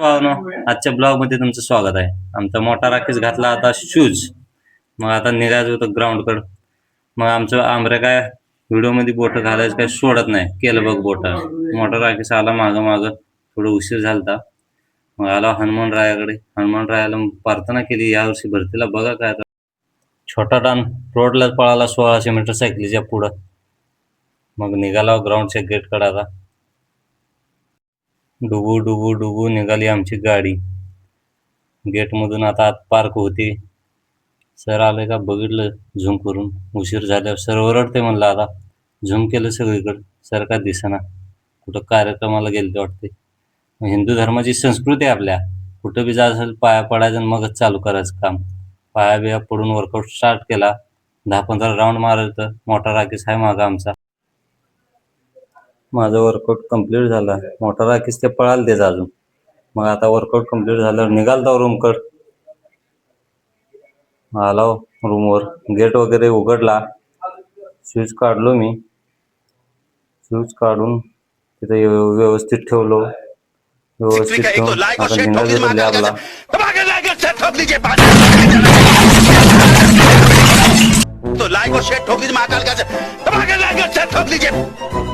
भावानो, आजच्या ब्लॉग मध्ये तुमचं स्वागत आहे. आमचा मोठा राखीस घातला आता शूज. मग आता निघायचं होतं ग्राउंडकडं. मग आमचं आमरे काय व्हिडिओ मध्ये बोट घालायचं काय सोडत नाही. केलं बघ बोट. मोठा राखीस आला मागं थोडं उशीर झालता. मग आला हनुमानरायाला प्रार्थना केली. यावर्षी भरतीला बघा काय आता. छोटा डान रोडला पळाला 1600 मीटर सायकलीच्या पुढं. मग निघाला ग्राउंडच्या गेटकडे. आता डुबू निघाली आमची गाडी. गेटमधून आता आत पार्क होती. सर आले का बघितलं झूम करून. उशीर झाल्यावर सर ओरडते म्हणलं. आता झूम केलं सगळीकडे. सर का दिसेना. कुठं कार्यक्रमाला गेले वाटते. हिंदू धर्माची संस्कृती आहे आपल्या. कुठं बी जायचं असेल पाया पडायचं आणि मगच चालू करायचं काम. पाया बिया पडून वर्कआउट स्टार्ट केला. 10-15 राऊंड मारायचं. मोठा राखीस आहे मागं आमचा. माझं वर्कआउट कम्प्लीट झालं. मोठा राखीस ते पळाल तेच अजून. मग आता वर्कआउट कम्प्लीट झाल्यावर निघालता रूमकड. आलो रूमवर. गेट वगैरे उघडला. शूज काढलो मी. शूज काढून तिथे व्यवस्थित ठेवलो. व्यवस्थित ठेवून आता निघायचं तर लॅबला. तो लाइक और शेयर ठोक दीजिए महाकाल का ठोक दीजिए.